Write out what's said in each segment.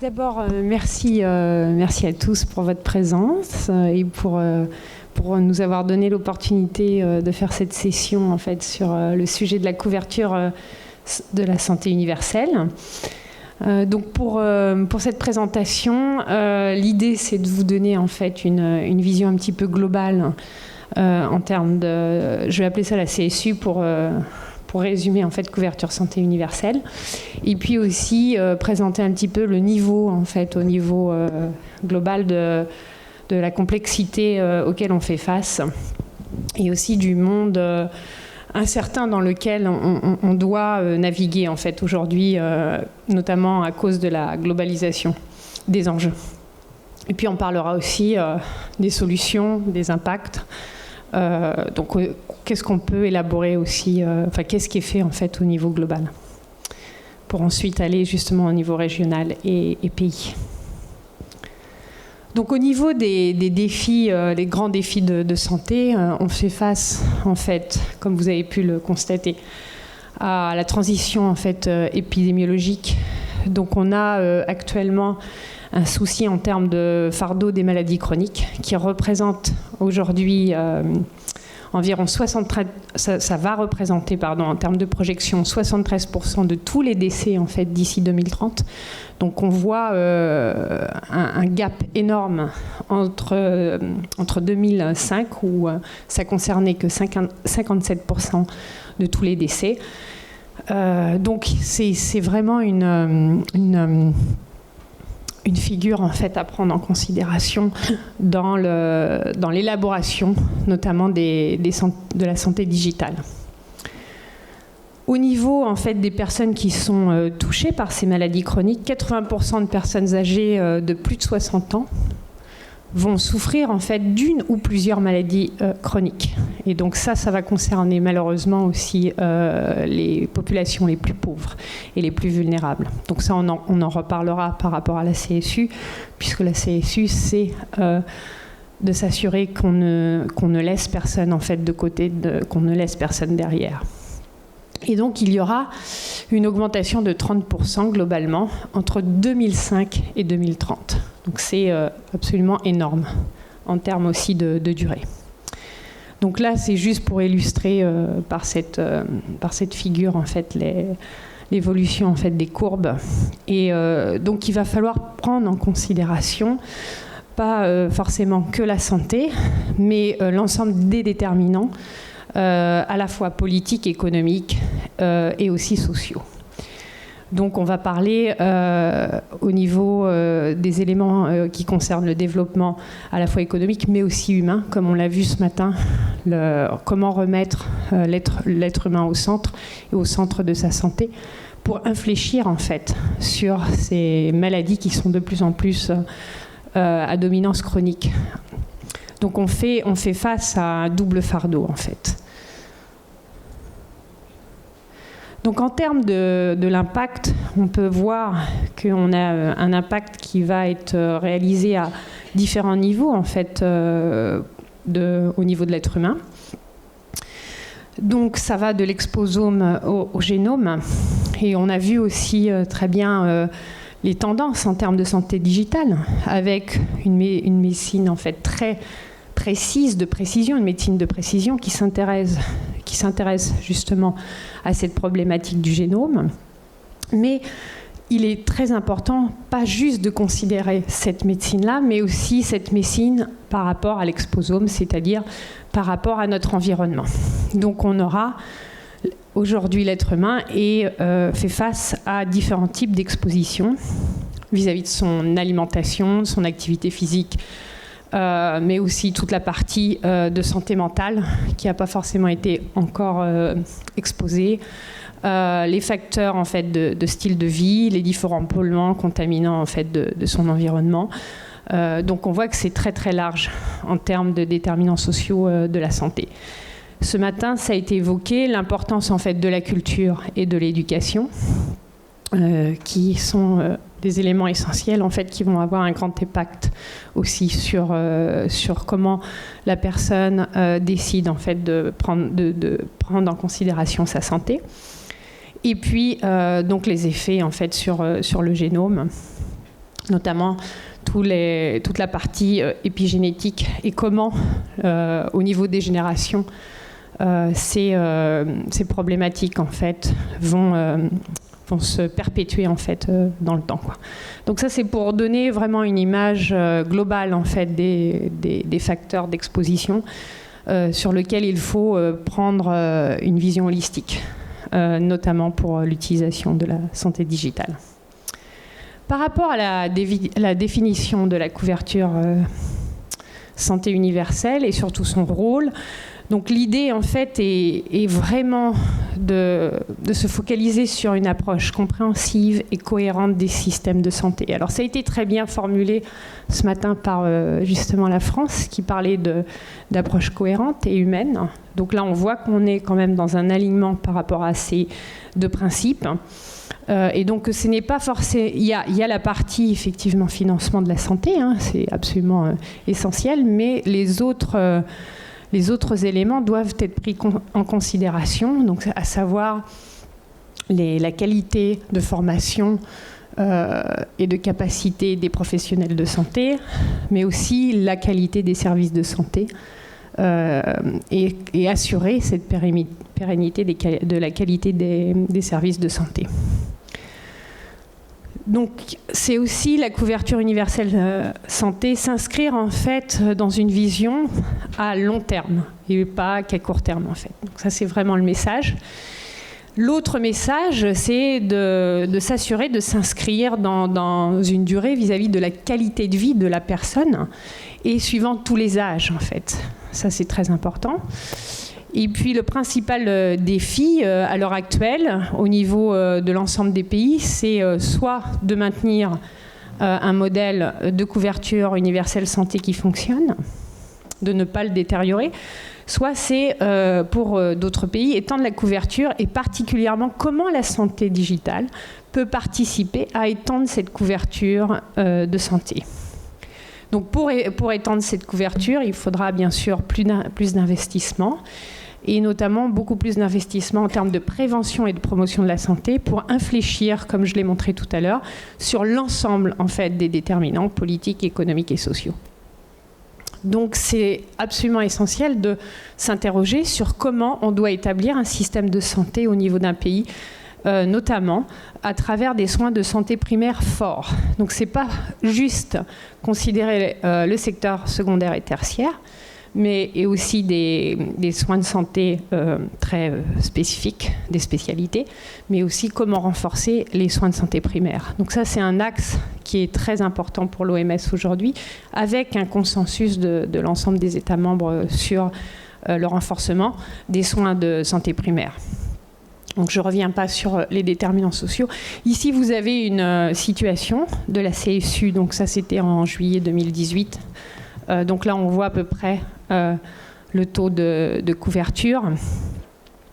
D'abord, merci à tous pour votre présence et pour nous avoir donné l'opportunité de faire cette session en fait, sur le sujet de la couverture de la santé universelle. Donc pour cette présentation, l'idée c'est de vous donner en fait une vision un petit peu globale en termes de, je vais appeler ça la CSU pour résumer en fait couverture santé universelle, et puis aussi présenter un petit peu le niveau en fait au niveau global de la complexité auquel on fait face, et aussi du monde incertain dans lequel on doit naviguer en fait aujourd'hui, notamment à cause de la globalisation des enjeux. Et puis on parlera aussi des solutions, des impacts. Donc qu'est-ce qu'on peut élaborer aussi, qu'est-ce qui est fait en fait au niveau global, pour ensuite aller justement au niveau régional et pays. Donc au niveau des défis, les grands défis de santé, on fait face en fait, comme vous avez pu le constater, à la transition en fait épidémiologique. Donc on a actuellement un souci en termes de fardeau des maladies chroniques qui représente aujourd'hui environ 73, ça va représenter en termes de projection 73% de tous les décès en fait d'ici 2030. Donc on voit un gap énorme entre 2005 où ça concernait que 57% de tous les décès. Donc c'est vraiment une figure en fait à prendre en considération dans l'élaboration notamment de la santé digitale. Au niveau en fait des personnes qui sont touchées par ces maladies chroniques, 80% de personnes âgées de plus de 60 ans vont souffrir en fait d'une ou plusieurs maladies chroniques. Et donc ça va concerner malheureusement aussi les populations les plus pauvres et les plus vulnérables. Donc ça, on en reparlera par rapport à la CSU, puisque la CSU, c'est de s'assurer qu'on ne laisse personne en fait de côté, qu'on ne laisse personne derrière. Et donc il y aura une augmentation de 30% globalement entre 2005 et 2030. Donc c'est absolument énorme en termes aussi de durée. Donc là, c'est juste pour illustrer par cette figure en fait l'évolution en fait des courbes. Et donc il va falloir prendre en considération pas forcément que la santé, mais l'ensemble des déterminants à la fois politiques, économiques et aussi sociaux. Donc on va parler au niveau des éléments qui concernent le développement à la fois économique mais aussi humain, comme on l'a vu ce matin, comment remettre l'être humain au centre et au centre de sa santé pour infléchir en fait sur ces maladies qui sont de plus en plus à dominance chronique. Donc on fait face à un double fardeau en fait. Donc en termes de l'impact, on peut voir qu'on a un impact qui va être réalisé à différents niveaux en fait, au niveau de l'être humain. Donc ça va de l'exposome au génome, et on a vu aussi très bien les tendances en termes de santé digitale, avec une médecine en fait très précise, de précision, une médecine de précision qui s'intéresse justement à cette problématique du génome. Mais il est très important, pas juste de considérer cette médecine-là, mais aussi cette médecine par rapport à l'exposome, c'est-à-dire par rapport à notre environnement. Donc on aura aujourd'hui l'être humain fait face à différents types d'expositions vis-à-vis de son alimentation, de son activité physique, mais aussi toute la partie de santé mentale qui n'a pas forcément été encore exposée, les facteurs en fait de style de vie, les différents polluants contaminants en fait de son environnement. Donc on voit que c'est très très large en termes de déterminants sociaux de la santé. Ce matin, ça a été évoqué, l'importance en fait de la culture et de l'éducation, qui sont des éléments essentiels en fait qui vont avoir un grand impact aussi sur comment la personne décide en fait de prendre en considération sa santé. Et puis donc les effets en fait sur le génome. notamment toute la partie épigénétique et comment, au niveau des générations, ces problématiques en fait vont se perpétuer en fait dans le temps, quoi. Donc ça, c'est pour donner vraiment une image globale en fait des facteurs d'exposition sur lesquels il faut prendre une vision holistique, notamment pour l'utilisation de la santé digitale. Par rapport à la définition de la couverture santé universelle et surtout son rôle, donc l'idée en fait est vraiment de se focaliser sur une approche compréhensive et cohérente des systèmes de santé. Alors ça a été très bien formulé ce matin par justement la France qui parlait d'approche cohérente et humaine. Donc là on voit qu'on est quand même dans un alignement par rapport à ces deux principes. Et donc ce n'est pas forcément... Il y a la partie effectivement financement de la santé, hein, c'est absolument essentiel, mais les autres éléments doivent être pris en considération, donc à savoir la qualité de formation et de capacité des professionnels de santé, mais aussi la qualité des services de santé et assurer cette pérennité de la qualité des services de santé. Donc, c'est aussi la couverture universelle santé, s'inscrire en fait dans une vision à long terme et pas qu'à court terme en fait. Donc ça, c'est vraiment le message. L'autre message, c'est de s'assurer de s'inscrire dans une durée vis-à-vis de la qualité de vie de la personne et suivant tous les âges en fait. Ça, c'est très important. Et puis le principal défi à l'heure actuelle au niveau de l'ensemble des pays, c'est soit de maintenir un modèle de couverture universelle santé qui fonctionne, de ne pas le détériorer, soit c'est pour d'autres pays étendre la couverture et particulièrement comment la santé digitale peut participer à étendre cette couverture de santé. Donc pour étendre cette couverture, il faudra bien sûr plus d'investissement et notamment beaucoup plus d'investissement en termes de prévention et de promotion de la santé pour infléchir, comme je l'ai montré tout à l'heure, sur l'ensemble en fait des déterminants politiques, économiques et sociaux. Donc c'est absolument essentiel de s'interroger sur comment on doit établir un système de santé au niveau d'un pays, notamment à travers des soins de santé primaires forts. Donc c'est pas juste considérer le secteur secondaire et tertiaire, mais et aussi des soins de santé très spécifiques, des spécialités, mais aussi comment renforcer les soins de santé primaires. Donc ça, c'est un axe qui est très important pour l'OMS aujourd'hui, avec un consensus de l'ensemble des États membres sur le renforcement des soins de santé primaire. Donc je ne reviens pas sur les déterminants sociaux. Ici, vous avez une situation de la CSU, donc ça c'était en juillet 2018. Donc là, on voit à peu près le taux de couverture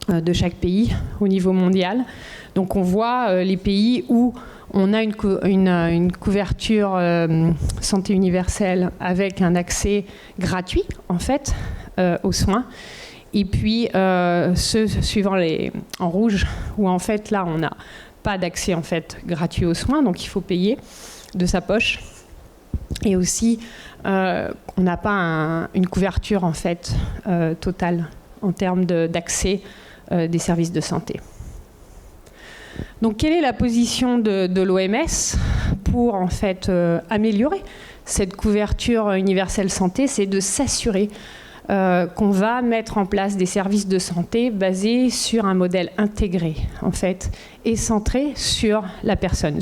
de chaque pays au niveau mondial. Donc on voit les pays où on a une couverture santé universelle avec un accès gratuit, en fait, aux soins. Et puis ceux suivant en rouge, où en fait là, on n'a pas d'accès en fait gratuit aux soins, donc il faut payer de sa poche. Et aussi, on n'a pas une couverture en fait totale en termes d'accès des services de santé. Donc, quelle est la position de l'OMS pour en fait améliorer cette couverture universelle santé? C'est de s'assurer qu'on va mettre en place des services de santé basés sur un modèle intégré en fait et centré sur la personne,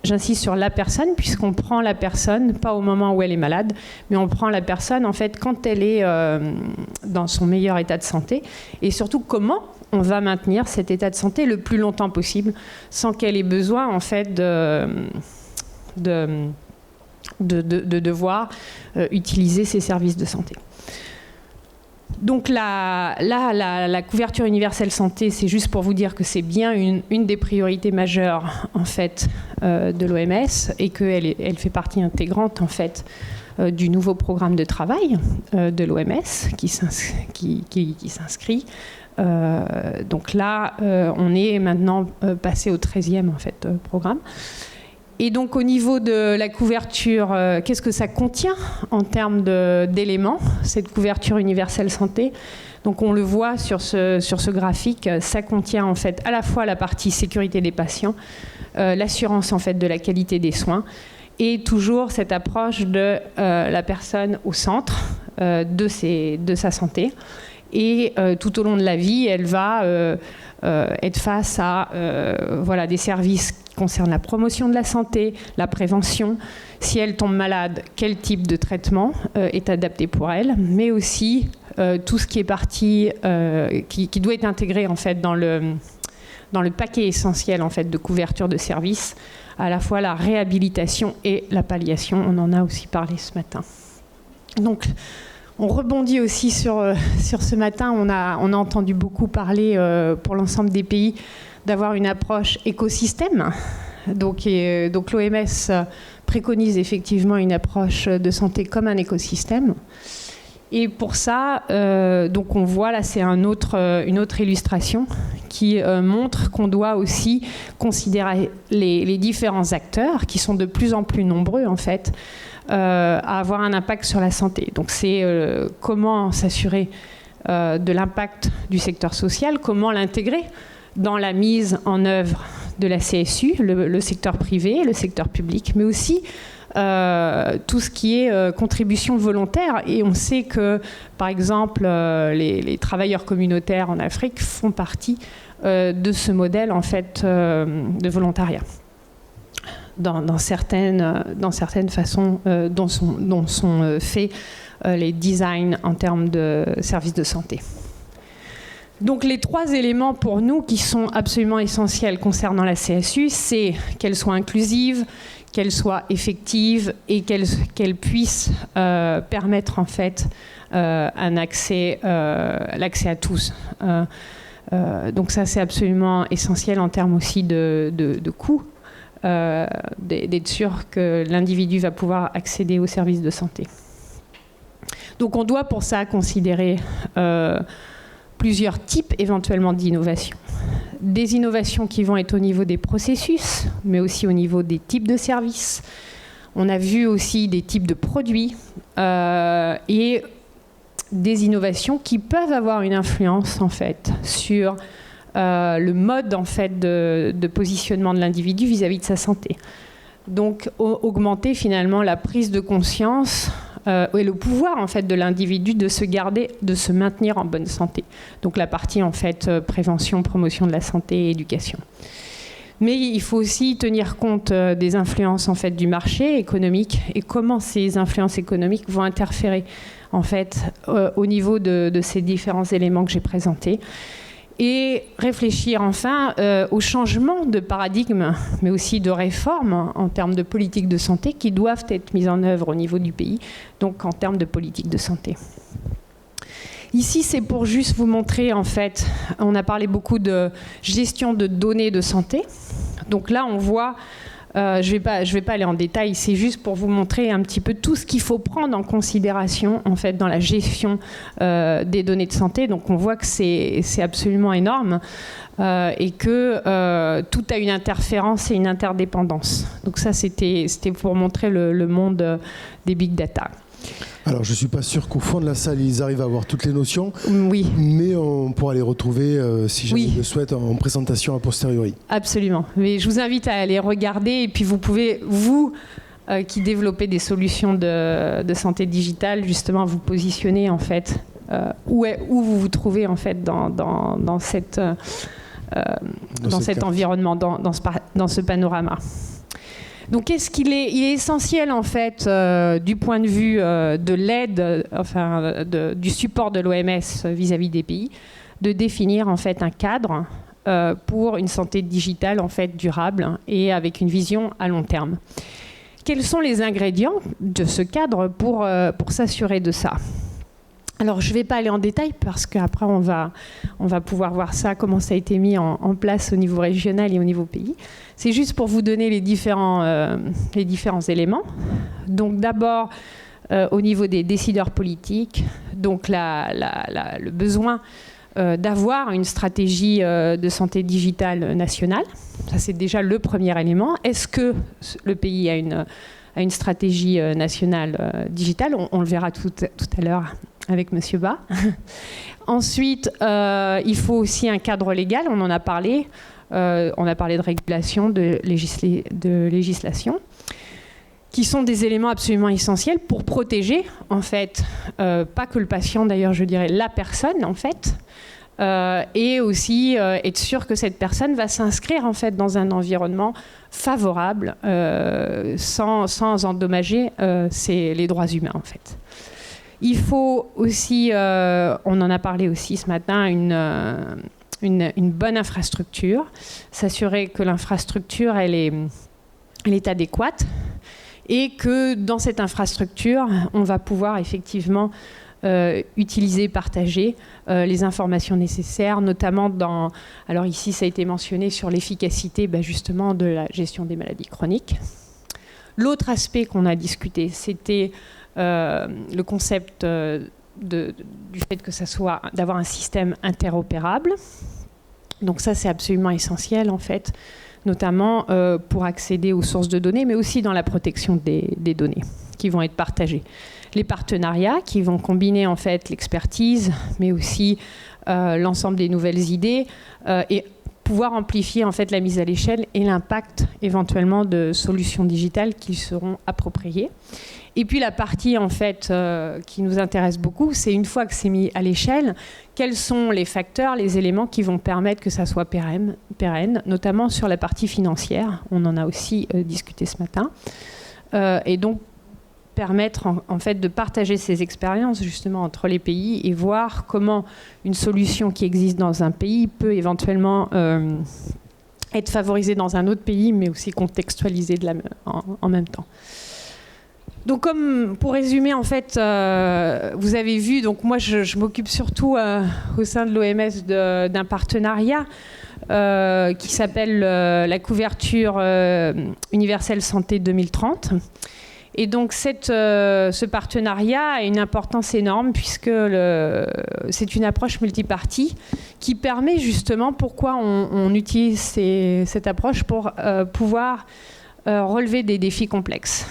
j'insiste sur la personne, puisqu'on prend la personne, pas au moment où elle est malade, mais on prend la personne, en fait, quand elle est dans son meilleur état de santé, et surtout comment on va maintenir cet état de santé le plus longtemps possible, sans qu'elle ait besoin, en fait, de devoir utiliser ces services de santé. Donc la couverture universelle santé, c'est juste pour vous dire que c'est bien une des priorités majeures en fait de l'OMS et qu'elle fait partie intégrante en fait du nouveau programme de travail de l'OMS qui s'inscrit. Donc là, on est maintenant passé au 13e en fait programme. Et donc au niveau de la couverture, qu'est-ce que ça contient en termes d'éléments, cette couverture universelle santé? Donc on le voit sur ce graphique, ça contient en fait à la fois la partie sécurité des patients, l'assurance en fait de la qualité des soins, et toujours cette approche de la personne au centre de sa santé. Et tout au long de la vie, elle va être face à des services qui concernent la promotion de la santé, la prévention. Si elle tombe malade, quel type de traitement est adapté pour elle, mais aussi tout ce qui est parti, qui doit être intégré en fait dans le paquet essentiel en fait de couverture de services, à la fois la réhabilitation et la palliation. On en a aussi parlé ce matin. Donc, on rebondit aussi sur ce matin. On a entendu beaucoup parler pour l'ensemble des pays d'avoir une approche écosystème. Donc l'OMS préconise effectivement une approche de santé comme un écosystème. Et pour ça, donc on voit là, c'est une autre illustration qui montre qu'on doit aussi considérer les différents acteurs qui sont de plus en plus nombreux en fait, à avoir un impact sur la santé. Donc c'est comment s'assurer de l'impact du secteur social, comment l'intégrer dans la mise en œuvre de la CSU, le secteur privé, le secteur public, mais aussi tout ce qui est contribution volontaire. Et on sait que, par exemple, les travailleurs communautaires en Afrique font partie de ce modèle en fait, de volontariat. Dans certaines façons dont sont faits les designs en termes de services de santé. Donc les 3 éléments pour nous qui sont absolument essentiels concernant la CSU, c'est qu'elle soit inclusive, qu'elle soit effective et qu'elle puisse permettre en fait l'accès à tous. Donc ça c'est absolument essentiel en termes aussi de coûts. D'être sûr que l'individu va pouvoir accéder aux services de santé. Donc on doit pour ça considérer plusieurs types éventuellement d'innovations. Des innovations qui vont être au niveau des processus, mais aussi au niveau des types de services. On a vu aussi des types de produits et des innovations qui peuvent avoir une influence en fait sur le mode en fait, de positionnement de l'individu vis-à-vis de sa santé. Donc augmenter finalement la prise de conscience et le pouvoir en fait, de l'individu de se maintenir en bonne santé. Donc la partie en fait, prévention, promotion de la santé et éducation. Mais il faut aussi tenir compte des influences en fait, du marché économique et comment ces influences économiques vont interférer en fait, au niveau de ces différents éléments que j'ai présentés. Et réfléchir enfin aux changements de paradigme, mais aussi de réformes en termes de politique de santé qui doivent être mises en œuvre au niveau du pays, donc en termes de politique de santé. Ici, c'est pour juste vous montrer, en fait, on a parlé beaucoup de gestion de données de santé. Donc là, on voit, je vais pas aller en détail, c'est juste pour vous montrer un petit peu tout ce qu'il faut prendre en considération en fait, dans la gestion des données de santé. Donc on voit que c'est absolument énorme et que tout a une interférence et une interdépendance. Donc ça, c'était pour montrer le monde des big data. Alors, je ne suis pas sûr qu'au fond de la salle, ils arrivent à avoir toutes les notions. Oui. Mais on pourra les retrouver, si jamais ils le souhaitent, en présentation a posteriori. Absolument. Mais je vous invite à aller regarder. Et puis, vous pouvez, vous, qui développez des solutions de santé digitale, justement, vous positionner, en fait, où vous vous trouvez, en fait, dans cet environnement, dans ce panorama. Donc, il est essentiel, en fait, du point de vue de l'aide, enfin, du support de l'OMS vis-à-vis des pays, de définir, en fait, un cadre pour une santé digitale, en fait, durable et avec une vision à long terme. Quels sont les ingrédients de ce cadre pour s'assurer de ça ? Alors, je ne vais pas aller en détail parce qu'après, on va pouvoir voir ça, comment ça a été mis en place au niveau régional et au niveau pays. C'est juste pour vous donner les différents éléments. Donc, d'abord, au niveau des décideurs politiques, donc le besoin d'avoir une stratégie de santé digitale nationale. Ça, c'est déjà le premier élément. Est-ce que le pays a une stratégie nationale digitale? On le verra tout à l'heure avec M. Bas. Ensuite, il faut aussi un cadre légal, on en a parlé. On a parlé de régulation, de législation, qui sont des éléments absolument essentiels pour protéger, en fait, pas que le patient, d'ailleurs, je dirais la personne, en fait, et aussi être sûr que cette personne va s'inscrire, en fait, dans un environnement favorable, sans endommager les droits humains, en fait. Il faut aussi, on en a parlé aussi ce matin, une bonne infrastructure, s'assurer que l'infrastructure elle est adéquate et que dans cette infrastructure, on va pouvoir effectivement utiliser, partager les informations nécessaires, notamment dans... Alors ici, ça a été mentionné sur l'efficacité justement de la gestion des maladies chroniques. L'autre aspect qu'on a discuté, c'était le concept du fait que ça soit d'avoir un système interopérable. Donc ça, c'est absolument essentiel, en fait, notamment pour accéder aux sources de données, mais aussi dans la protection des données qui vont être partagées. Les partenariats qui vont combiner, en fait, l'expertise, mais aussi l'ensemble des nouvelles idées et pouvoir amplifier, en fait, la mise à l'échelle et l'impact, éventuellement, de solutions digitales qui seront appropriées. Et puis la partie en fait qui nous intéresse beaucoup, c'est une fois que c'est mis à l'échelle, quels sont les facteurs, les éléments qui vont permettre que ça soit pérenne, notamment sur la partie financière. On en a aussi discuté ce matin. Et donc permettre en fait de partager ces expériences justement entre les pays et voir comment une solution qui existe dans un pays peut éventuellement être favorisée dans un autre pays, mais aussi contextualisée en même temps. Donc, comme pour résumer, en fait, vous avez vu, donc moi, je m'occupe surtout au sein de l'OMS d'un partenariat qui s'appelle la couverture universelle santé 2030. Et donc, ce partenariat a une importance énorme puisque c'est une approche multipartie qui permet justement pourquoi on utilise cette approche pour pouvoir relever des défis complexes.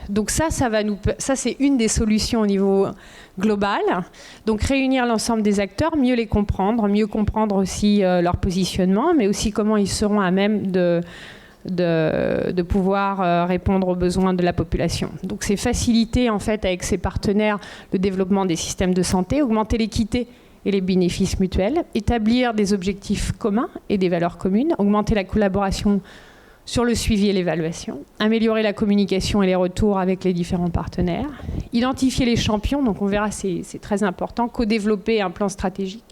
Donc ça c'est une des solutions au niveau global. Donc réunir l'ensemble des acteurs, mieux les comprendre, mieux comprendre aussi leur positionnement, mais aussi comment ils seront à même de pouvoir répondre aux besoins de la population. Donc c'est faciliter en fait avec ses partenaires le développement des systèmes de santé, augmenter l'équité et les bénéfices mutuels, établir des objectifs communs et des valeurs communes, augmenter la collaboration sur le suivi et l'évaluation, améliorer la communication et les retours avec les différents partenaires, identifier les champions, donc on verra c'est très important, co-développer un plan stratégique,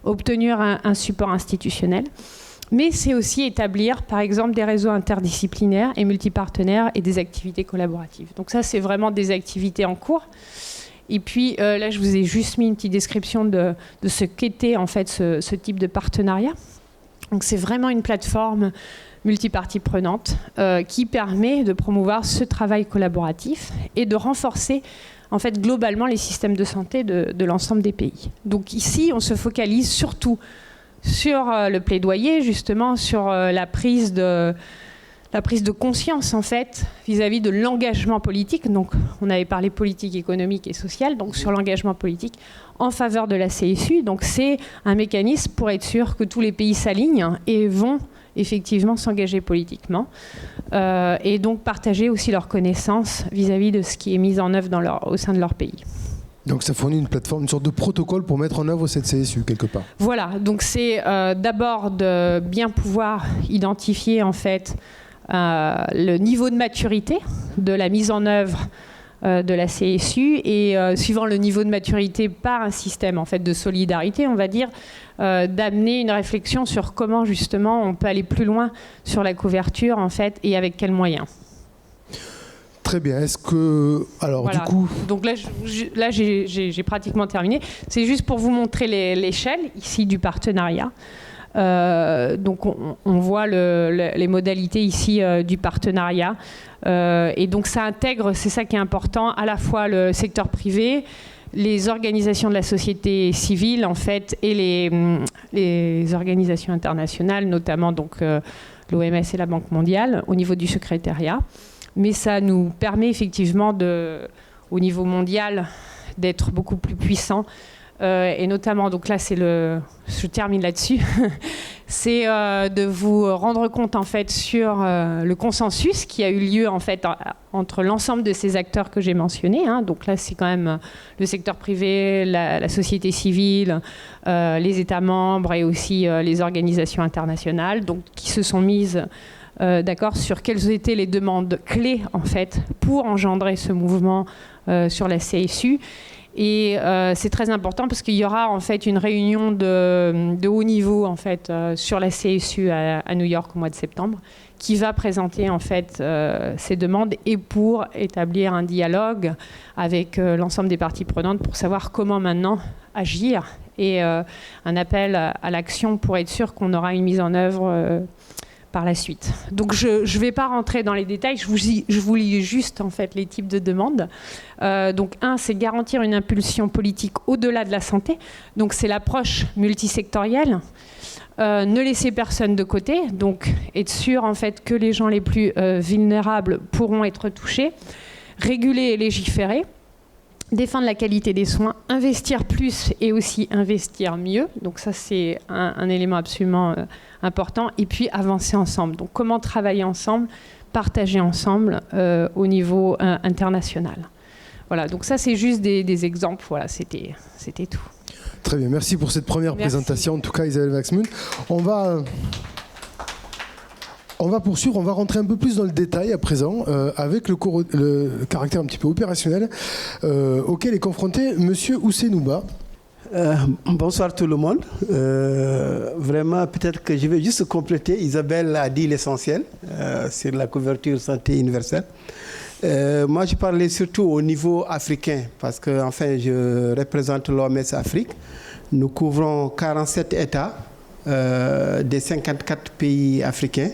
obtenir un support institutionnel, mais c'est aussi établir par exemple des réseaux interdisciplinaires et multipartenaires et des activités collaboratives. Donc ça c'est vraiment des activités en cours. Et puis là je vous ai juste mis une petite description de ce qu'était en fait ce type de partenariat. Donc c'est vraiment une plateforme multipartie prenante qui permet de promouvoir ce travail collaboratif et de renforcer en fait globalement les systèmes de santé de l'ensemble des pays. Donc ici, on se focalise surtout sur le plaidoyer, justement sur la prise de conscience en fait vis-à-vis de l'engagement politique. Donc on avait parlé politique, économique et sociale, donc sur l'engagement politique en faveur de la CSU. Donc c'est un mécanisme pour être sûr que tous les pays s'alignent et vont effectivement s'engager politiquement et donc partager aussi leurs connaissances vis-à-vis de ce qui est mis en œuvre au sein de leur pays. Donc ça fournit une plateforme, une sorte de protocole pour mettre en œuvre cette CSU quelque part. Voilà, donc c'est d'abord de bien pouvoir identifier en fait le niveau de maturité de la mise en œuvre de la CSU et suivant le niveau de maturité par un système en fait de solidarité, on va dire, d'amener une réflexion sur comment justement on peut aller plus loin sur la couverture en fait et avec quels moyens. Très bien. Est-ce que alors voilà. Du coup donc là j'ai pratiquement terminé. C'est juste pour vous montrer l'échelle ici du partenariat. Donc on voit les modalités ici du partenariat et donc ça intègre, c'est ça qui est important, à la fois le secteur privé, les organisations de la société civile en fait et les organisations internationales, notamment donc l'OMS et la Banque mondiale, au niveau du secrétariat. Mais ça nous permet effectivement, au niveau mondial, d'être beaucoup plus puissants. Et notamment, donc là, je termine là-dessus, c'est de vous rendre compte en fait sur le consensus qui a eu lieu en fait entre l'ensemble de ces acteurs que j'ai mentionnés. Donc là, c'est quand même le secteur privé, la société civile, les États membres et aussi les organisations internationales, donc qui se sont mises d'accord sur quelles étaient les demandes clés en fait pour engendrer ce mouvement sur la CSU. Et c'est très important parce qu'il y aura en fait une réunion de haut niveau en fait sur la CSU à New York au mois de septembre, qui va présenter en fait ces demandes et pour établir un dialogue avec l'ensemble des parties prenantes pour savoir comment maintenant agir et un appel à l'action pour être sûr qu'on aura une mise en œuvre par la suite. Donc je ne vais pas rentrer dans les détails, je vous lis juste en fait les types de demandes. Donc c'est garantir une impulsion politique au-delà de la santé. Donc c'est l'approche multisectorielle. Ne laisser personne de côté, donc être sûr en fait que les gens les plus vulnérables pourront être touchés. Réguler et légiférer. Défendre la qualité des soins, investir plus et aussi investir mieux. Donc ça, c'est un élément absolument important. Et puis, avancer ensemble. Donc, comment travailler ensemble, partager ensemble au niveau international. Voilà, donc ça, c'est juste des exemples. Voilà, c'était tout. Très bien, merci pour cette première présentation. En tout cas, Isabelle Waxmund. On va poursuivre, on va rentrer un peu plus dans le détail à présent avec le caractère un petit peu opérationnel auquel est confronté Monsieur Ousseinouba. Bonsoir tout le monde. Vraiment, peut-être que je vais juste compléter. Isabelle a dit l'essentiel sur la couverture santé universelle. Moi, je parlais surtout au niveau africain parce que, enfin, je représente l'OMS Afrique. Nous couvrons 47 États des 54 pays africains.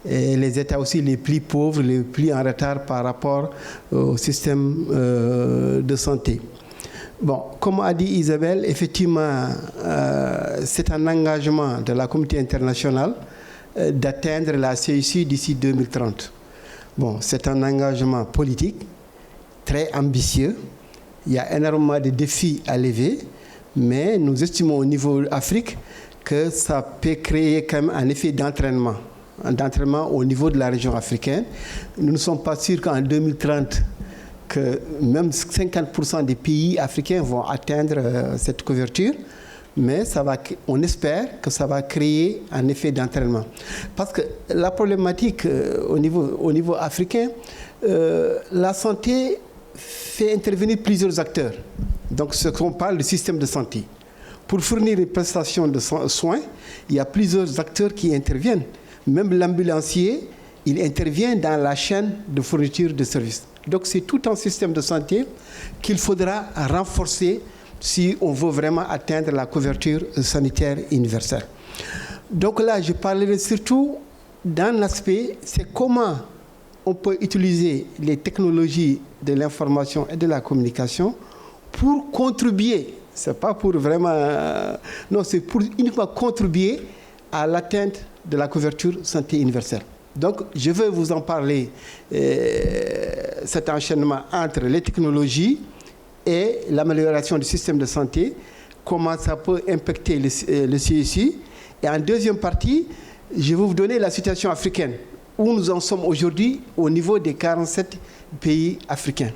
Et les États aussi les plus pauvres, les plus en retard par rapport au système de santé. Bon, comme a dit Isabelle, effectivement, c'est un engagement de la communauté internationale d'atteindre la CSU d'ici 2030. Bon, c'est un engagement politique très ambitieux. Il y a énormément de défis à lever, mais nous estimons au niveau Afrique que ça peut créer quand même un effet d'entraînement au niveau de la région africaine. Nous ne sommes pas sûrs qu'en 2030, que même 50% des pays africains vont atteindre cette couverture, mais on espère que ça va créer un effet d'entraînement. Parce que la problématique au niveau africain, la santé fait intervenir plusieurs acteurs. Donc, ce qu'on parle du système de santé. Pour fournir les prestations de soins, il y a plusieurs acteurs qui interviennent. Même l'ambulancier, il intervient dans la chaîne de fourniture de services. Donc c'est tout un système de santé qu'il faudra renforcer si on veut vraiment atteindre la couverture sanitaire universelle. Donc là, je parlerai surtout dans l'aspect, c'est comment on peut utiliser les technologies de l'information et de la communication pour contribuer. C'est pas pour vraiment... non, c'est pour uniquement contribuer à l'atteinte de la couverture santé universelle. Donc, je vais vous en parler, cet enchaînement entre les technologies et l'amélioration du système de santé, comment ça peut impacter le CSU. Et en deuxième partie, je vais vous donner la situation africaine, où nous en sommes aujourd'hui au niveau des 47 pays africains.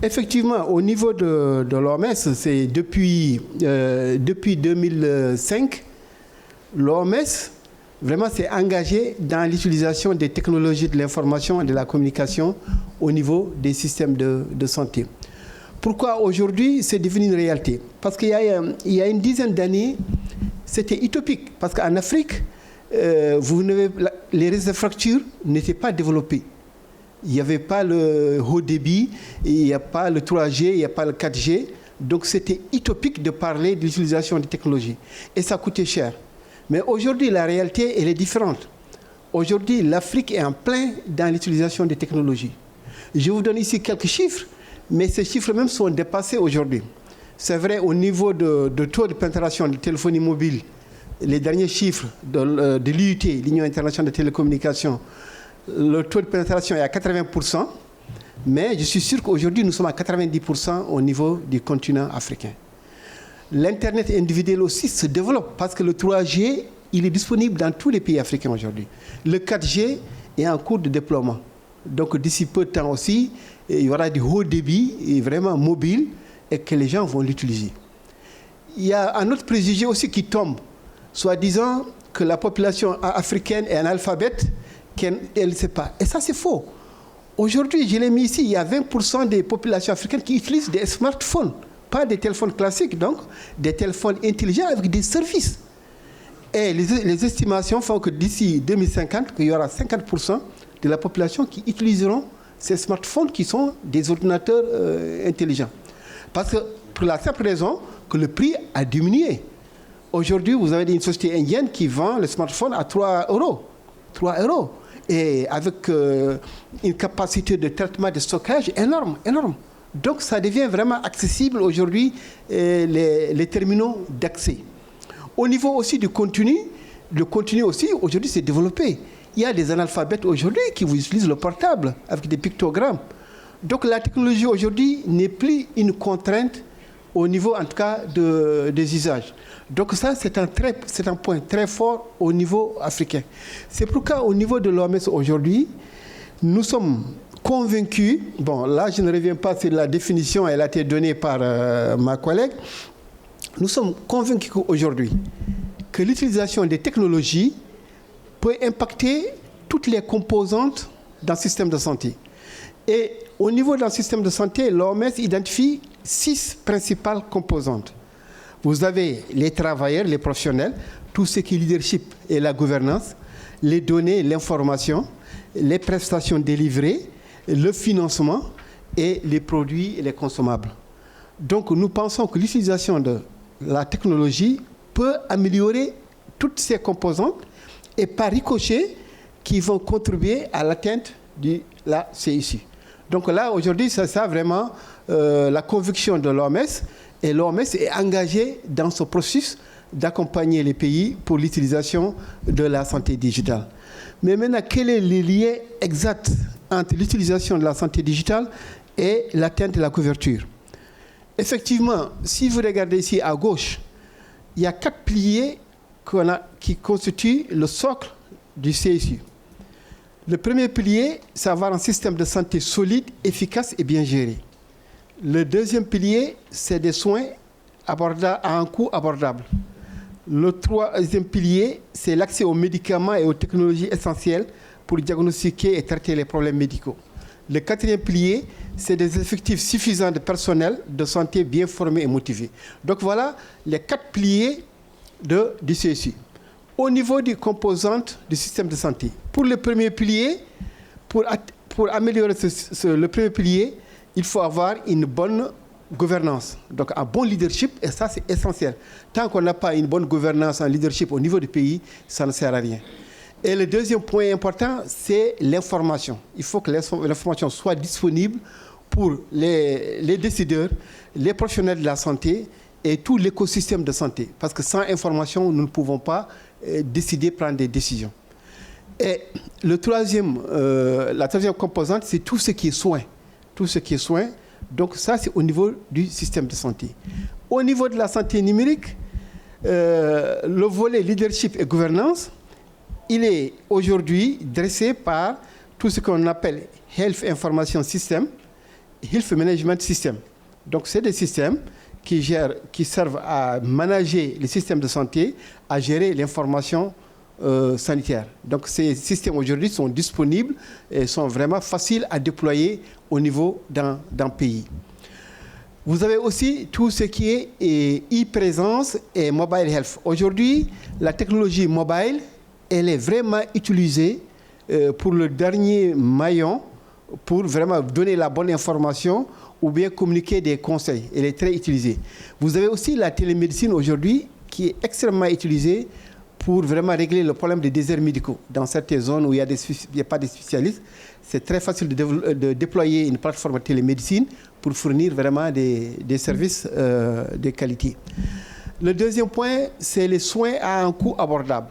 Effectivement, au niveau de l'OMS, c'est depuis 2005, l'OMS vraiment s'est engagé dans l'utilisation des technologies de l'information et de la communication au niveau des systèmes de santé. Pourquoi aujourd'hui c'est devenu une réalité? Parce qu'il y a une dizaine d'années, c'était utopique. Parce qu'en Afrique, les infrastructures n'étaient pas développées. Il n'y avait pas le haut débit, il n'y a pas le 3G, il n'y a pas le 4G. Donc c'était utopique de parler de l'utilisation des technologies. Et ça coûtait cher. Mais aujourd'hui, la réalité, elle est différente. Aujourd'hui, l'Afrique est en plein dans l'utilisation des technologies. Je vous donne ici quelques chiffres, mais ces chiffres même sont dépassés aujourd'hui. C'est vrai, au niveau de taux de pénétration de téléphonie mobile, les derniers chiffres de l'IUT, l'Union internationale de télécommunications, le taux de pénétration est à 80%, mais je suis sûr qu'aujourd'hui, nous sommes à 90% au niveau du continent africain. L'Internet individuel aussi se développe parce que le 3G, il est disponible dans tous les pays africains aujourd'hui. Le 4G est en cours de déploiement. Donc d'ici peu de temps aussi, il y aura du haut débit et vraiment mobile et que les gens vont l'utiliser. Il y a un autre préjugé aussi qui tombe, soi-disant que la population africaine est analphabète, qu'elle ne sait pas. Et ça, c'est faux. Aujourd'hui, je l'ai mis ici, il y a 20% des populations africaines qui utilisent des smartphones, pas des téléphones classiques, donc des téléphones intelligents avec des services. Et les estimations font que d'ici 2050, il y aura 50% de la population qui utiliseront ces smartphones qui sont des ordinateurs intelligents. Parce que, pour la simple raison que le prix a diminué. Aujourd'hui, vous avez une société indienne qui vend le smartphone à 3 euros. 3 euros. Et avec une capacité de traitement et de stockage énorme, énorme. Donc, ça devient vraiment accessible aujourd'hui, les terminaux d'accès. Au niveau aussi du contenu, le contenu aussi, aujourd'hui, s'est développé. Il y a des analphabètes aujourd'hui qui vous utilisent le portable avec des pictogrammes. Donc, la technologie aujourd'hui n'est plus une contrainte au niveau, en tout cas, des usages. Donc ça, c'est un point très fort au niveau africain. C'est pourquoi, au niveau de l'OMS aujourd'hui, nous sommes convaincus, bon, là, je ne reviens pas sur la définition, elle a été donnée par ma collègue, nous sommes convaincus aujourd'hui que l'utilisation des technologies peut impacter toutes les composantes d'un système de santé. Et au niveau d'un système de santé, l'OMS identifie 6 principales composantes. Vous avez les travailleurs, les professionnels, tout ce qui est leadership et la gouvernance, les données, l'information, les prestations délivrées, le financement et les produits et les consommables. Donc nous pensons que l'utilisation de la technologie peut améliorer toutes ces composantes et par ricochet qui vont contribuer à l'atteinte de la CIC. Donc là, aujourd'hui, c'est ça vraiment la conviction de l'OMS. Et l'OMS est engagée dans ce processus d'accompagner les pays pour l'utilisation de la santé digitale. Mais maintenant, quel est le lien exact entre l'utilisation de la santé digitale et l'atteinte de la couverture? Effectivement, si vous regardez ici à gauche, il y a 4 piliers qui constituent le socle du CSU. Le premier pilier, c'est avoir un système de santé solide, efficace et bien géré. Le deuxième pilier, c'est des soins à un coût abordable. Le troisième pilier, c'est l'accès aux médicaments et aux technologies essentielles pour diagnostiquer et traiter les problèmes médicaux. Le quatrième pilier, c'est des effectifs suffisants de personnel de santé bien formés et motivés. Donc voilà les 4 piliers du CSU. Au niveau des composantes du système de santé, pour le premier pilier, pour améliorer le premier pilier, il faut avoir une bonne gouvernance, donc un bon leadership, et ça c'est essentiel. Tant qu'on n'a pas une bonne gouvernance, un leadership au niveau du pays, ça ne sert à rien. Et le deuxième point important, c'est l'information. Il faut que l'information soit disponible pour les décideurs, les professionnels de la santé et tout l'écosystème de santé. Parce que sans information, nous ne pouvons pas décider, prendre des décisions. Et la troisième composante, c'est tout ce qui est soins. Tout ce qui est soins. Donc ça, c'est au niveau du système de santé. Au niveau de la santé numérique, le volet leadership et gouvernance, il est aujourd'hui dressé par tout ce qu'on appelle Health Information System, Health Management System. Donc c'est des systèmes qui servent à manager les systèmes de santé, à gérer l'information sanitaire. Donc ces systèmes aujourd'hui sont disponibles et sont vraiment faciles à déployer au niveau d'un pays. Vous avez aussi tout ce qui est e-présence et mobile health. Aujourd'hui, la technologie mobile, elle est vraiment utilisée pour le dernier maillon, pour vraiment donner la bonne information ou bien communiquer des conseils. Elle est très utilisée. Vous avez aussi la télémédecine aujourd'hui qui est extrêmement utilisée pour vraiment régler le problème des déserts médicaux. Dans certaines zones où il n'y a pas de spécialistes, c'est très facile de déployer une plateforme de télémédecine pour fournir vraiment des services de qualité. Le deuxième point, c'est les soins à un coût abordable.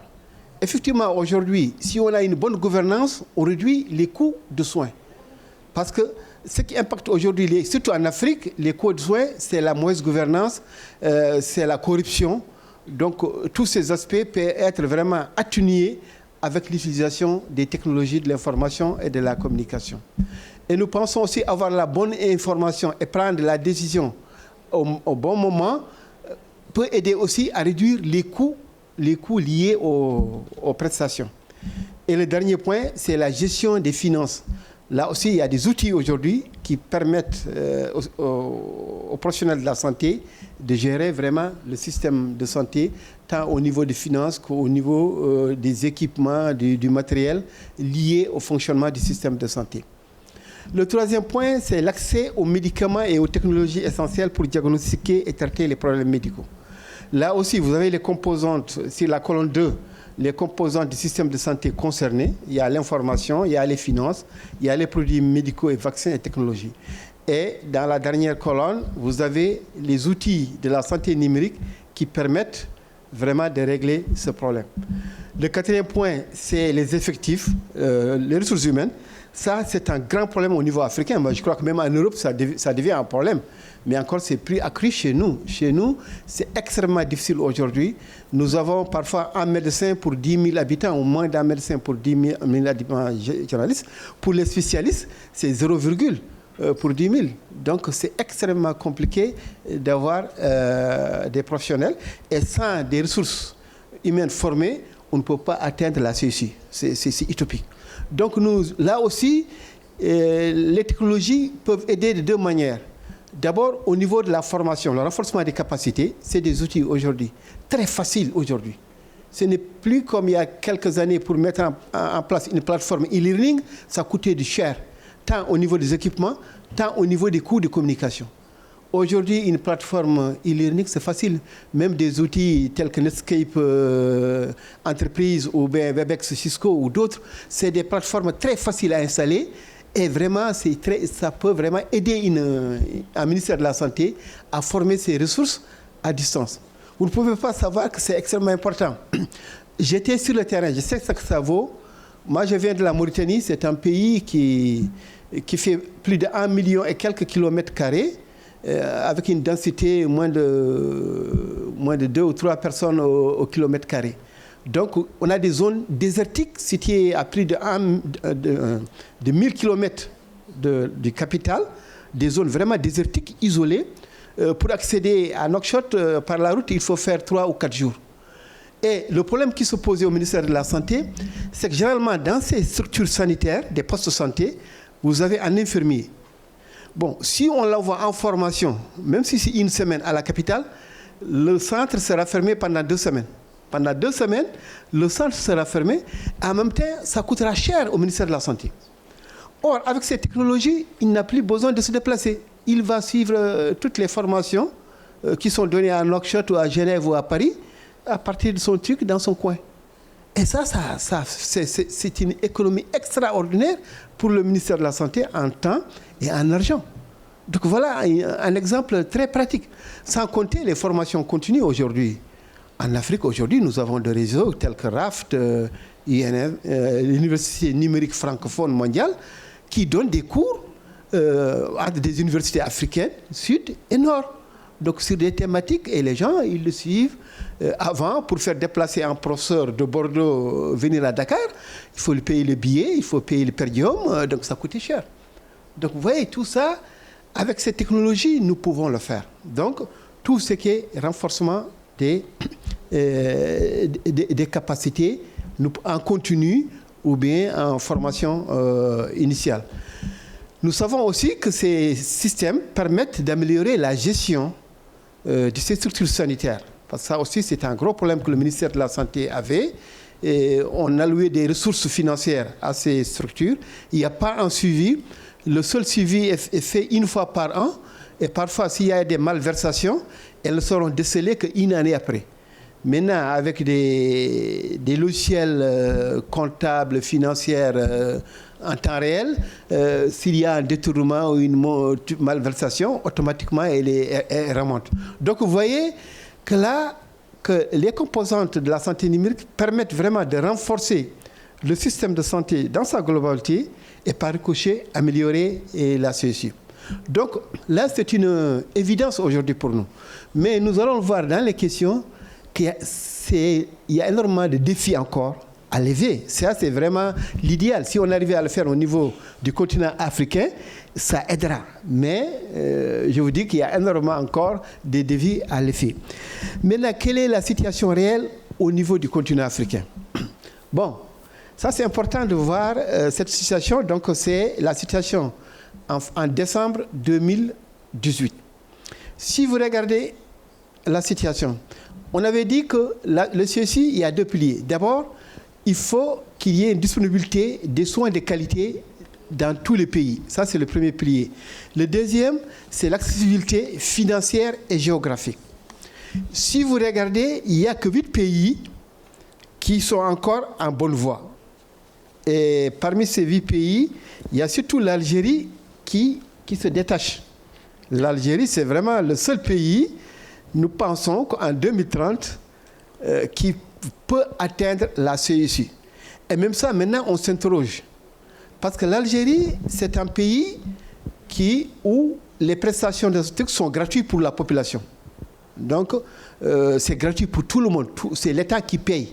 Effectivement, aujourd'hui, si on a une bonne gouvernance, on réduit les coûts de soins. Parce que ce qui impacte aujourd'hui, surtout en Afrique, les coûts de soins, c'est la mauvaise gouvernance, c'est la corruption. Donc, tous ces aspects peuvent être vraiment atténués avec l'utilisation des technologies de l'information et de la communication. Et nous pensons aussi avoir la bonne information et prendre la décision au bon moment peut aider aussi à réduire les coûts liés aux prestations. Et le dernier point, c'est la gestion des finances. Là aussi, il y a des outils aujourd'hui qui permettent aux professionnels de la santé de gérer vraiment le système de santé, tant au niveau des finances qu'au niveau des équipements, du matériel lié au fonctionnement du système de santé. Le troisième point, c'est l'accès aux médicaments et aux technologies essentielles pour diagnostiquer et traiter les problèmes médicaux. Là aussi, vous avez les composantes, sur la colonne 2, les composantes du système de santé concernés. Il y a l'information, il y a les finances, il y a les produits médicaux et vaccins et technologies. Et dans la dernière colonne, vous avez les outils de la santé numérique qui permettent vraiment de régler ce problème. Le quatrième point, c'est les effectifs, les ressources humaines. Ça, c'est un grand problème au niveau africain. Moi, je crois que même en Europe, ça devient un problème. Mais encore, c'est plus accru chez nous. Chez nous, c'est extrêmement difficile aujourd'hui. Nous avons parfois un médecin pour 10 000 habitants ou moins d'un médecin pour 10 000 habitants généralistes. Pour les spécialistes, c'est 0, pour 10 000. Donc, c'est extrêmement compliqué d'avoir des professionnels. Et sans des ressources humaines formées, on ne peut pas atteindre la CSU. C'est utopique. Donc, là aussi, les technologies peuvent aider de deux manières. D'abord, au niveau de la formation, le renforcement des capacités, c'est des outils aujourd'hui, très faciles aujourd'hui. Ce n'est plus comme il y a quelques années pour mettre en place une plateforme e-learning, ça coûtait du cher, tant au niveau des équipements, tant au niveau des coûts de communication. Aujourd'hui, une plateforme e-learning, c'est facile. Même des outils tels que Netscape Entreprise ou Webex Cisco ou d'autres, c'est des plateformes très faciles à installer. Et vraiment, ça peut vraiment aider un ministère de la Santé à former ses ressources à distance. Vous ne pouvez pas savoir que c'est extrêmement important. J'étais sur le terrain, je sais ce que ça vaut. Moi, je viens de la Mauritanie, c'est un pays qui fait plus de 1 million et quelques kilomètres carrés, avec une densité moins de 2 ou 3 personnes au kilomètre carré. Donc, on a des zones désertiques situées à plus de 1000 km du capital, des zones vraiment désertiques, isolées. Pour accéder à Nouakchott par la route, il faut faire 3 ou 4 jours. Et le problème qui se posait au ministère de la Santé, c'est que généralement, dans ces structures sanitaires, des postes de santé, vous avez un infirmier. Bon, si on l'envoie en formation, même si c'est une semaine à la capitale, le centre sera fermé pendant 2 semaines. Pendant 2 semaines, le centre sera fermé. En même temps, ça coûtera cher au ministère de la Santé. Or, avec ces technologies, il n'a plus besoin de se déplacer. Il va suivre toutes les formations qui sont données à Nouakchott ou à Genève ou à Paris à partir de son truc dans son coin. Et ça c'est une économie extraordinaire pour le ministère de la Santé en temps et en argent. Donc voilà un exemple très pratique. Sans compter les formations continues aujourd'hui. En Afrique, aujourd'hui, nous avons des réseaux tels que RAFT, INF, l'Université numérique francophone mondiale, qui donnent des cours à des universités africaines, sud et nord. Donc, sur des thématiques, et les gens, ils le suivent. Avant, pour faire déplacer un professeur de Bordeaux venir à Dakar, il faut lui payer le billet, il faut payer le per diem, donc ça coûtait cher. Donc, vous voyez, tout ça, avec ces technologies, nous pouvons le faire. Donc, tout ce qui est renforcement des capacités en continu ou bien en formation initiale. Nous savons aussi que ces systèmes permettent d'améliorer la gestion de ces structures sanitaires. Parce que ça aussi, c'est un gros problème que le ministère de la Santé avait. Et on allouait des ressources financières à ces structures. Il n'y a pas un suivi. Le seul suivi est fait une fois par an. Et parfois, s'il y a des malversations, elles ne seront décelées qu'une année après. Maintenant, avec des logiciels comptables, financiers en temps réel, s'il y a un détournement ou une malversation, automatiquement, elle remonte. Donc, vous voyez que les composantes de la santé numérique permettent vraiment de renforcer le système de santé dans sa globalité et par ricochet améliorer la CSU. Donc là, c'est une évidence aujourd'hui pour nous. Mais nous allons voir dans les questions qu'il y a énormément de défis encore à lever. Ça, c'est vraiment l'idéal. Si on arrivait à le faire au niveau du continent africain, ça aidera. Mais je vous dis qu'il y a énormément encore de défis à lever. Maintenant, quelle est la situation réelle au niveau du continent africain? Bon, ça c'est important de voir cette situation. Donc c'est la situation en décembre 2018. Si vous regardez la situation, on avait dit que le CSI, il y a 2 piliers. D'abord, il faut qu'il y ait une disponibilité des soins de qualité dans tous les pays. Ça, c'est le premier pilier. Le deuxième, c'est l'accessibilité financière et géographique. Si vous regardez, il n'y a que 8 pays qui sont encore en bonne voie. Et parmi ces 8 pays, il y a surtout l'Algérie qui se détache. L'Algérie, c'est vraiment le seul pays, nous pensons qu'en 2030, qui peut atteindre la CSU. Et même ça, maintenant, on s'interroge. Parce que l'Algérie, c'est un pays où les prestations de santé sont gratuites pour la population. Donc, c'est gratuit pour tout le monde. C'est l'État qui paye.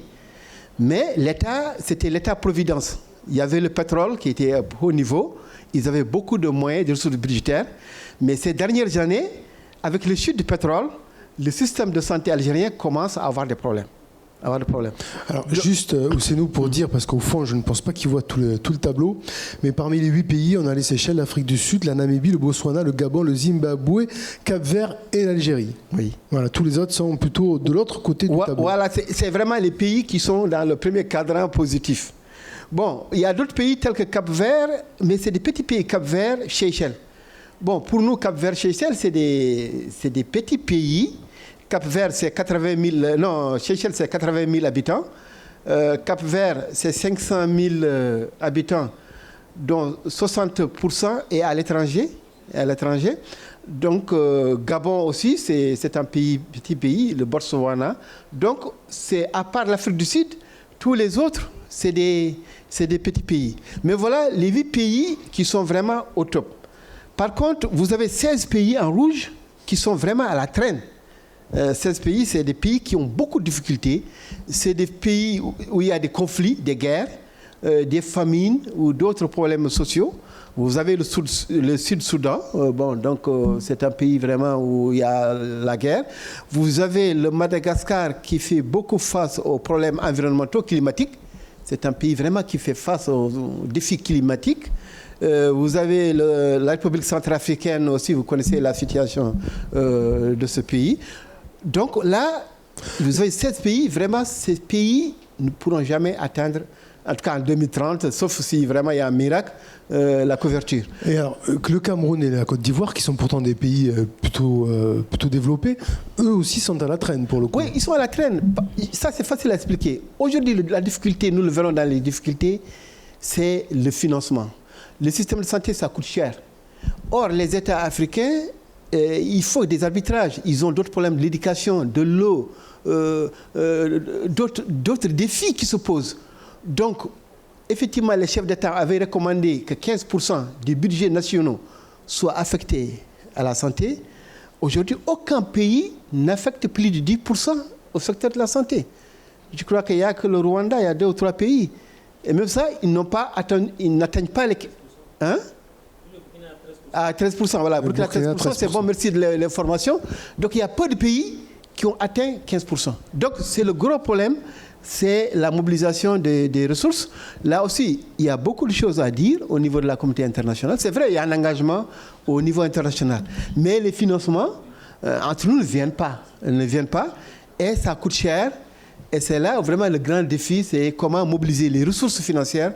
Mais l'État, c'était l'État-providence. Il y avait le pétrole qui était à haut niveau. Ils avaient beaucoup de moyens, de ressources budgétaires. Mais ces dernières années, avec le chute du pétrole, le système de santé algérien commence à avoir des problèmes. Alors, juste, Ousseynou, pour dire, parce qu'au fond, je ne pense pas qu'ils voient tout le tableau, mais parmi les 8 pays, on a les Seychelles, l'Afrique du Sud, la Namibie, le Botswana, le Gabon, le Zimbabwe, Cap-Vert et l'Algérie. Oui. Voilà, tous les autres sont plutôt de l'autre côté du tableau. Voilà, c'est vraiment les pays qui sont dans le premier cadran positif. Bon, il y a d'autres pays tels que Cap-Vert, mais c'est des petits pays, Cap-Vert, Seychelles. Bon, pour nous, Cap-Vert, Seychelles, c'est des petits pays. Cap-Vert, c'est 80 000... Non, Seychelles, c'est 80 000 habitants. Cap-Vert, c'est 500 000 habitants, dont 60% est à l'étranger. Donc, Gabon aussi, c'est un petit pays, le Botswana. Donc, c'est à part l'Afrique du Sud, tous les autres, c'est des petits pays. Mais voilà les 8 pays qui sont vraiment au top. Par contre, vous avez 16 pays en rouge qui sont vraiment à la traîne. 16 pays, c'est des pays qui ont beaucoup de difficultés. C'est des pays où il y a des conflits, des guerres, des famines ou d'autres problèmes sociaux. Vous avez le Sud-Soudan, c'est un pays vraiment où il y a la guerre. Vous avez le Madagascar qui fait beaucoup face aux problèmes environnementaux, climatiques. C'est un pays vraiment qui fait face aux défis climatiques. Vous avez la République centrafricaine aussi, vous connaissez la situation de ce pays. Donc là, vous avez 7 pays, vraiment ces pays ne pourront jamais atteindre, en tout cas en 2030, sauf si vraiment il y a un miracle, la couverture. Et alors, que le Cameroun et la Côte d'Ivoire, qui sont pourtant des pays plutôt développés, eux aussi sont à la traîne pour le coup. Oui, ils sont à la traîne. Ça, c'est facile à expliquer. Aujourd'hui, la difficulté, nous le verrons dans les difficultés, c'est le financement. Le système de santé, ça coûte cher. Or, les États africains, il faut des arbitrages. Ils ont d'autres problèmes de l'éducation, de l'eau, d'autres défis qui se posent. Donc, effectivement, les chefs d'État avaient recommandé que 15% des budgets nationaux soient affectés à la santé. Aujourd'hui, aucun pays n'affecte plus de 10% au secteur de la santé. Je crois qu'il n'y a que le Rwanda, il y a 2 ou 3 pays. Et même ça, ils n'atteignent pas les... Hein? À 13%, voilà. Burkina 13%, c'est bon, merci de l'information. Donc il y a peu de pays qui ont atteint 15%. Donc c'est le gros problème, c'est la mobilisation des ressources. Là aussi, il y a beaucoup de choses à dire au niveau de la communauté internationale. C'est vrai, il y a un engagement au niveau international. Mais les financements, entre nous, ne viennent pas. Et ça coûte cher. Et c'est là vraiment le grand défi, c'est comment mobiliser les ressources financières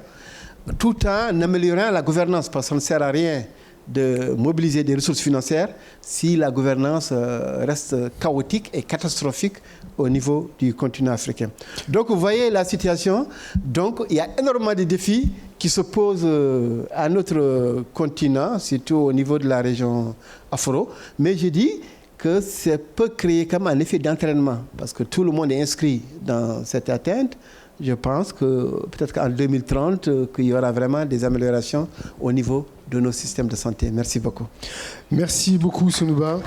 tout en améliorant la gouvernance, parce que ça ne sert à rien de mobiliser des ressources financières si la gouvernance reste chaotique et catastrophique au niveau du continent africain. Donc vous voyez la situation, donc il y a énormément de défis qui se posent à notre continent, surtout au niveau de la région afro, mais je dis que ça peut créer comme un effet d'entraînement, parce que tout le monde est inscrit dans cette atteinte. Je pense que peut-être qu'en 2030, qu'il y aura vraiment des améliorations au niveau de nos systèmes de santé. Merci beaucoup. Merci beaucoup, Senouba.